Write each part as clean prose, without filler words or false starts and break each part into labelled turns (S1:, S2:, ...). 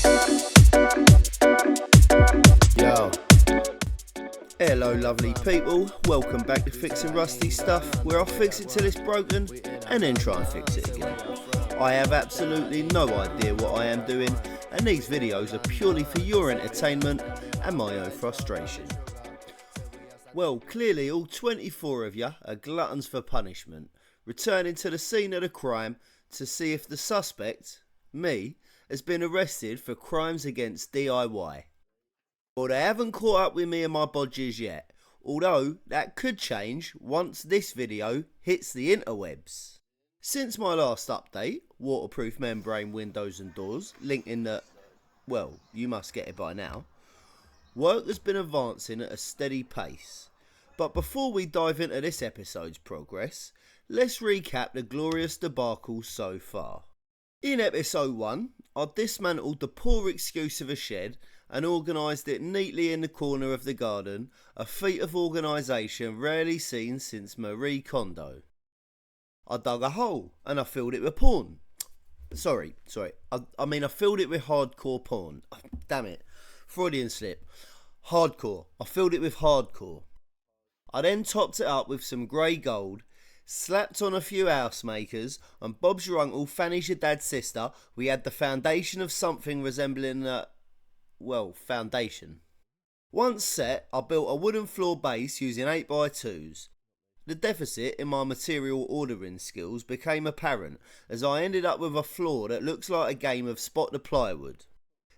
S1: Yo. Hello lovely people, welcome back to Fixing Rusty Stuff, where I'll fix it till it's broken and then try and fix it again. I have absolutely no idea what I am doing, and these videos are purely for your entertainment and my own frustration. Well, clearly all 24 of you are gluttons for punishment, returning to the scene of the crime to see if the suspect, me, has been arrested for crimes against DIY. Well, they haven't caught up with me and my bodges yet, although that could change once this video hits the interwebs. Since my last update, waterproof membrane windows and doors, linked in the, well, you must get it by now, work has been advancing at a steady pace. But before we dive into this episode's progress, let's recap the glorious debacle so far. In episode 1, I dismantled the poor excuse of a shed and organised it neatly in the corner of the garden, a feat of organisation rarely seen since Marie Kondo. I dug a hole and I filled it with porn. Sorry, I mean I filled it with hardcore porn. Oh, damn it, Freudian slip. Hardcore, I filled it with hardcore. I then topped it up with some grey gold, slapped on a few housemakers, and Bob's your uncle, Fanny's your dad's sister. We had the foundation of something resembling a, well, foundation. Once set, I built a wooden floor base using 8x2s. The deficit in my material ordering skills became apparent as I ended up with a floor that looks like a game of spot the plywood.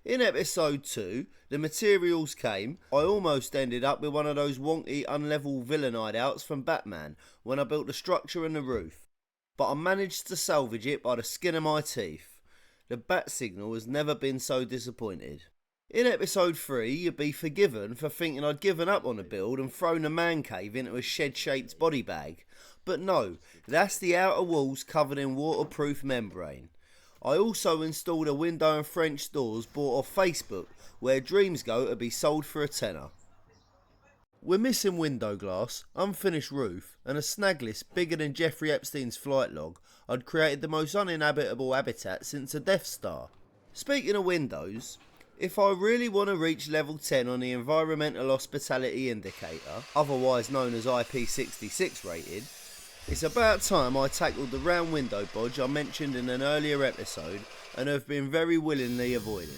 S1: In episode 2, the materials came. I almost ended up with one of those wonky unlevel villain hideouts from Batman when I built the structure and the roof, but I managed to salvage it by the skin of my teeth. The bat signal has never been so disappointed. In episode 3, you'd be forgiven for thinking I'd given up on the build and thrown the mancave into a shed-shaped body bag. But no, that's the outer walls covered in waterproof membrane. I also installed a window and French doors bought off Facebook, where dreams go to be sold for a tenner. We're missing window glass, unfinished roof, and a snag list bigger than Jeffrey Epstein's flight log. I'd created the most uninhabitable habitat since the Death Star. Speaking of windows, if I really want to reach level 10 on the Environmental Hospitality Indicator, otherwise known as IP66 rated, it's about time I tackled the round window bodge I mentioned in an earlier episode and have been very willingly avoiding.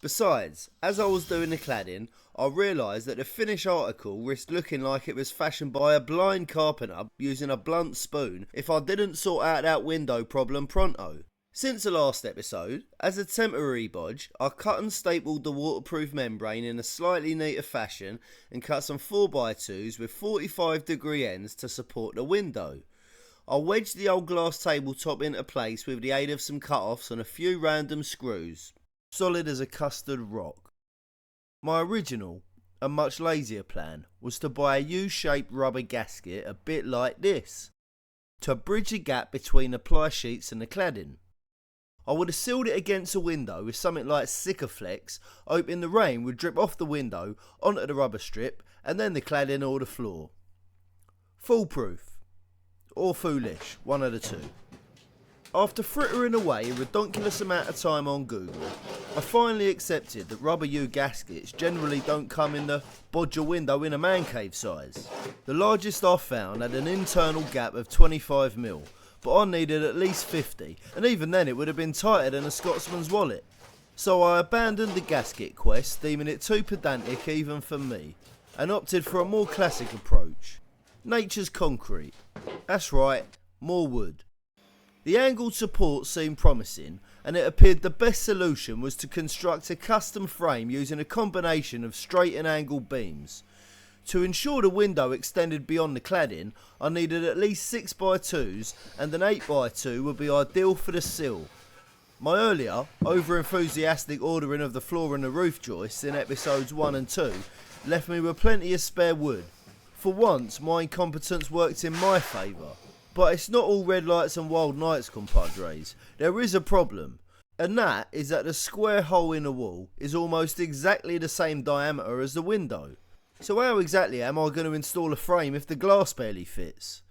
S1: Besides, as I was doing the cladding, I realised that the finished article risked looking like it was fashioned by a blind carpenter using a blunt spoon if I didn't sort out that window problem pronto. Since the last episode, as a temporary bodge, I cut and stapled the waterproof membrane in a slightly neater fashion and cut some 4x2s with 45-degree ends to support the window. I wedged the old glass tabletop into place with the aid of some cut-offs and a few random screws, solid as a custard rock. My original, and much lazier plan, was to buy a U-shaped rubber gasket a bit like this, to bridge the gap between the ply sheets and the cladding. I would have sealed it against a window with something like Sikaflex, hoping the rain would drip off the window onto the rubber strip and then the cladding or the floor. Foolproof. Or foolish, one of the two. After frittering away a redonkulous amount of time on Google, I finally accepted that rubber U gaskets generally don't come in the bodge window in a man cave size. The largest I found had an internal gap of 25mm. But I needed at least 50, and even then it would have been tighter than a Scotsman's wallet. So I abandoned the gasket quest, deeming it too pedantic even for me, and opted for a more classic approach. Nature's concrete. That's right, more wood. The angled support seemed promising, and it appeared the best solution was to construct a custom frame using a combination of straight and angled beams. To ensure the window extended beyond the cladding, I needed at least 6x2s, and an 8x2 would be ideal for the sill. My earlier, over-enthusiastic ordering of the floor and the roof joists in episodes 1 and 2 left me with plenty of spare wood. For once, my incompetence worked in my favour. But it's not all red lights and wild nights, compadres. There is a problem, and that is that the square hole in the wall is almost exactly the same diameter as the window. So how exactly am I going to install a frame if the glass barely fits?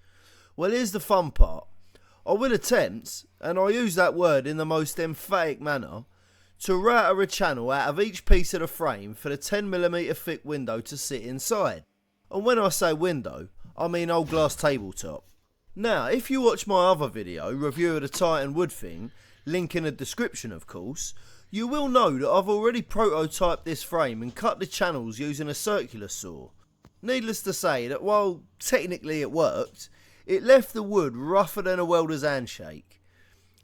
S1: Well, here's the fun part. I will attempt, and I use that word in the most emphatic manner, to router a channel out of each piece of the frame for the 10mm thick window to sit inside. And when I say window, I mean old glass tabletop. Now, if you watch my other video, review of the Titan wood thing, link in the description of course, you will know that I've already prototyped this frame and cut the channels using a circular saw. Needless to say that while technically it worked, it left the wood rougher than a welder's handshake.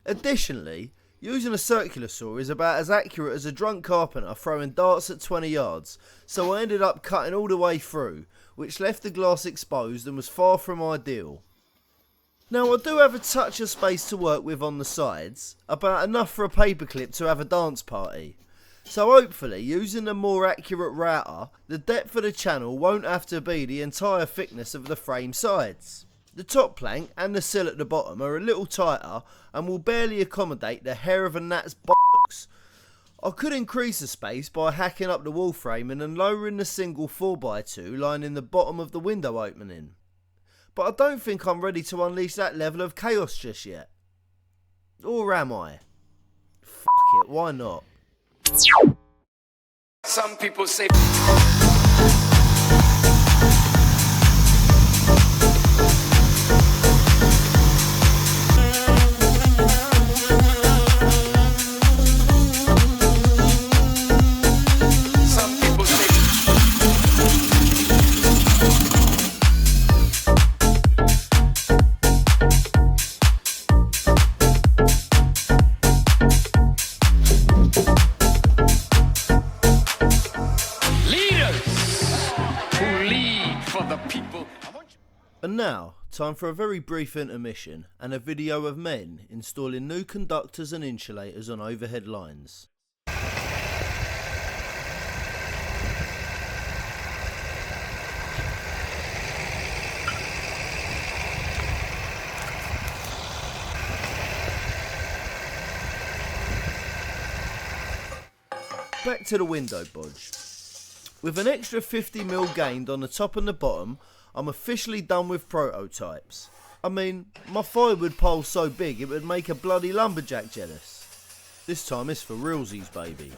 S1: Additionally, using a circular saw is about as accurate as a drunk carpenter throwing darts at 20 yards, so I ended up cutting all the way through, which left the glass exposed and was far from ideal. Now, I do have a touch of space to work with on the sides, about enough for a paperclip to have a dance party. So hopefully, using a more accurate router, the depth of the channel won't have to be the entire thickness of the frame sides. The top plank and the sill at the bottom are a little tighter and will barely accommodate the hair of a gnat's bollocks. I could increase the space by hacking up the wall framing and lowering the single 4x2 lining the bottom of the window opening. But I don't think I'm ready to unleash that level of chaos just yet. Or am I? Fuck it, why not?
S2: Some people say
S1: And now, time for a very brief intermission and a video of men installing new conductors and insulators on overhead lines. Back to the window bodge. With an extra 50mm gained on the top and the bottom, I'm officially done with prototypes. I mean, my firewood pole's so big it would make a bloody lumberjack jealous. This time it's for realsies, baby.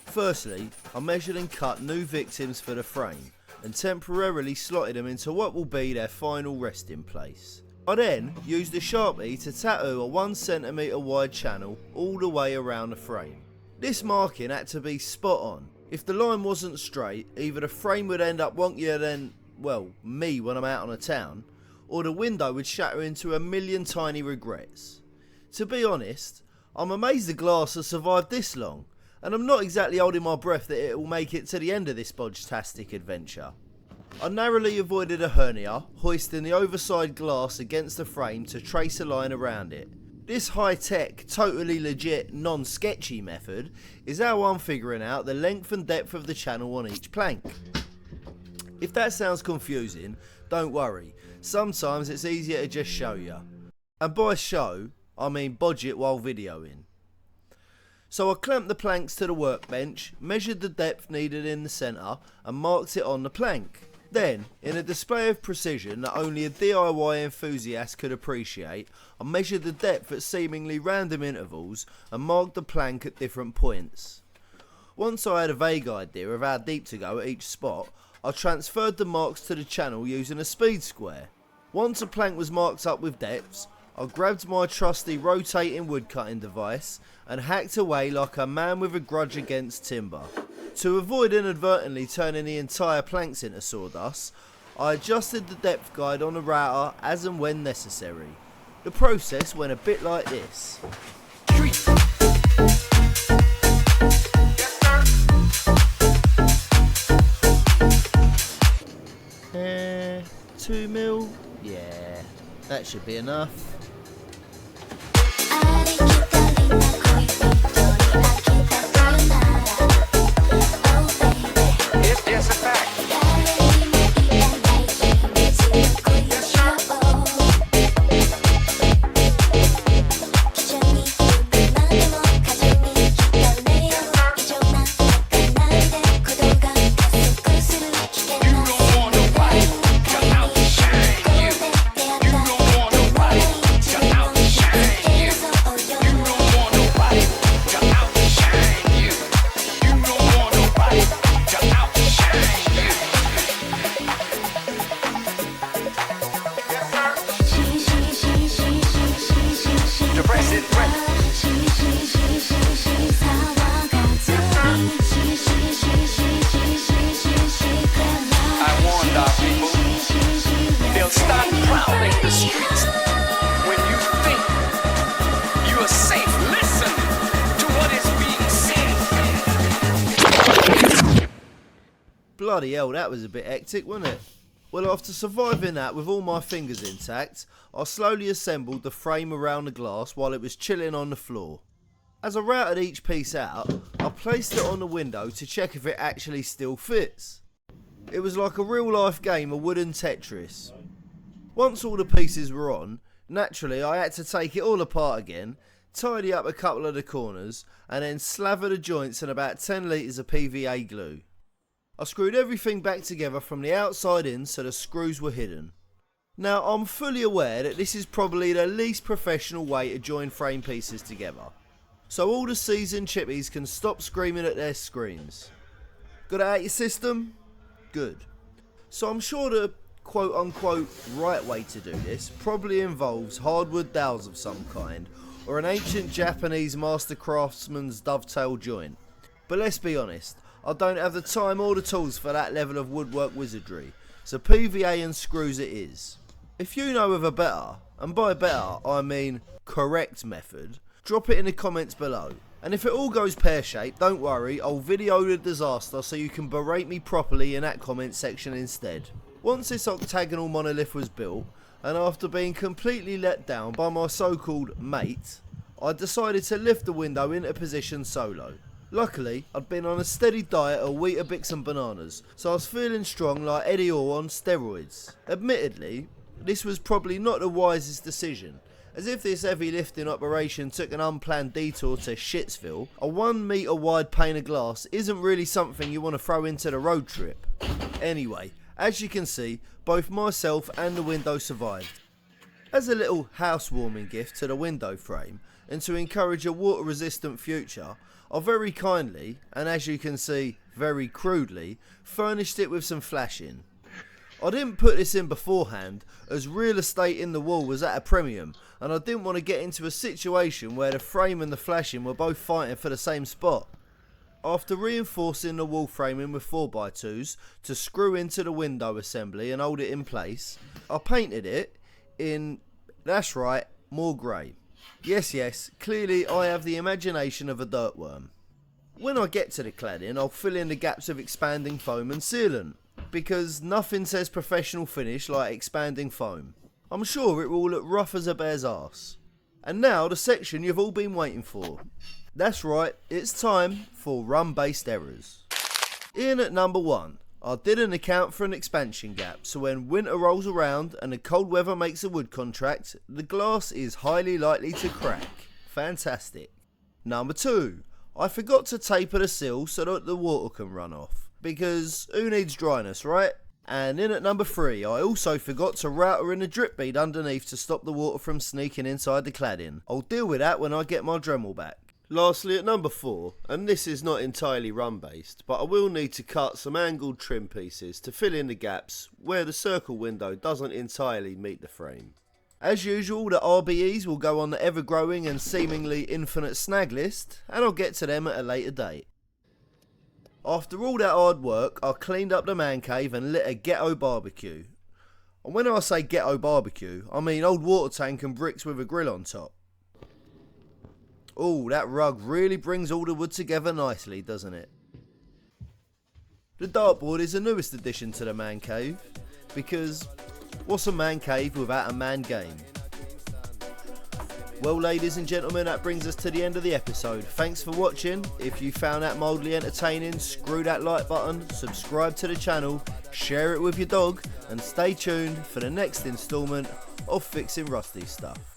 S1: Firstly, I measured and cut new victims for the frame and temporarily slotted them into what will be their final resting place. I then used a Sharpie to tattoo a 1cm wide channel all the way around the frame. This marking had to be spot on. If the line wasn't straight, either the frame would end up wonkier than, well, me when I'm out on a town, or the window would shatter into a million tiny regrets. To be honest, I'm amazed the glass has survived this long, and I'm not exactly holding my breath that it will make it to the end of this bodgetastic adventure. I narrowly avoided a hernia, hoisting the oversized glass against the frame to trace a line around it. This high-tech, totally legit, non-sketchy method is how I'm figuring out the length and depth of the channel on each plank. If that sounds confusing, don't worry, sometimes it's easier to just show you. And by show, I mean bodge it while videoing. So I clamped the planks to the workbench, measured the depth needed in the centre and marked it on the plank. Then, in a display of precision that only a DIY enthusiast could appreciate, I measured the depth at seemingly random intervals and marked the plank at different points. Once I had a vague idea of how deep to go at each spot, I transferred the marks to the channel using a speed square. Once a plank was marked up with depths, I grabbed my trusty rotating wood cutting device and hacked away like a man with a grudge against timber. To avoid inadvertently turning the entire planks into sawdust, I adjusted the depth guide on the router as and when necessary. The process went a bit like this. 2mm? Yeah, that should be enough.
S2: it's a fact. the streets. When you think you are safe, listen to what is being said.
S1: Bloody hell, that was a bit hectic, wasn't it? Well, after surviving that with all my fingers intact, I slowly assembled the frame around the glass while it was chilling on the floor. As I routed each piece out, I placed it on the window to check if it actually still fits. It was like a real life game of wooden Tetris. Once all the pieces were on, naturally I had to take it all apart again, tidy up a couple of the corners, and then slaver the joints in about 10 litres of PVA glue. I screwed everything back together from the outside in so the screws were hidden. Now I'm fully aware that this is probably the least professional way to join frame pieces together, so all the seasoned chippies can stop screaming at their screens. Got it out your system? Good. So I'm sure the quote unquote right way to do this probably involves hardwood dowels of some kind, or an ancient Japanese master craftsman's dovetail joint. But let's be honest, I don't have the time or the tools for that level of woodwork wizardry, so PVA and screws it is. If you know of a better, and by better I mean correct method, drop it in the comments below. And if it all goes pear-shaped, don't worry, I'll video the disaster so you can berate me properly in that comment section instead. Once this octagonal monolith was built, and after being completely let down by my so-called mate, I decided to lift the window into position solo. Luckily, I'd been on a steady diet of Weetabix and bananas, so I was feeling strong like Eddie Orr on steroids. Admittedly, this was probably not the wisest decision, as if this heavy lifting operation took an unplanned detour to Shitsville, a 1 metre wide pane of glass isn't really something you want to throw into the road trip. Anyway, as you can see, both myself and the window survived. As a little housewarming gift to the window frame, and to encourage a water resistant future, I very kindly, and as you can see, very crudely, furnished it with some flashing. I didn't put this in beforehand, as real estate in the wall was at a premium, and I didn't want to get into a situation where the frame and the flashing were both fighting for the same spot. After reinforcing the wall framing with 4x2s to screw into the window assembly and hold it in place, I painted it in, that's right, more grey. Yes, clearly I have the imagination of a dirtworm. When I get to the cladding, I'll fill in the gaps of expanding foam and sealant, because nothing says professional finish like expanding foam. I'm sure it will look rough as a bear's arse. And now the section you've all been waiting for. That's right, it's time for rum-based errors. In at number 1, I didn't account for an expansion gap, so when winter rolls around and the cold weather makes a wood contract, the glass is highly likely to crack. Fantastic. Number 2, I forgot to taper the sill so that the water can run off, because who needs dryness, right? And in at number 3, I also forgot to router in a drip bead underneath to stop the water from sneaking inside the cladding. I'll deal with that when I get my Dremel back. Lastly, at number 4, and this is not entirely rum based, but I will need to cut some angled trim pieces to fill in the gaps where the circle window doesn't entirely meet the frame. As usual, the RBEs will go on the ever growing and seemingly infinite snag list, and I'll get to them at a later date. After all that hard work, I cleaned up the man cave and lit a ghetto barbecue. And when I say ghetto barbecue, I mean old water tank and bricks with a grill on top. Oh, that rug really brings all the wood together nicely, doesn't it? The dartboard is the newest addition to the man cave, because what's a man cave without a man game? Well, ladies and gentlemen, that brings us to the end of the episode. Thanks for watching. If you found that mildly entertaining, screw that like button, subscribe to the channel, share it with your dog, and stay tuned for the next instalment of Fixing Rusty Stuff.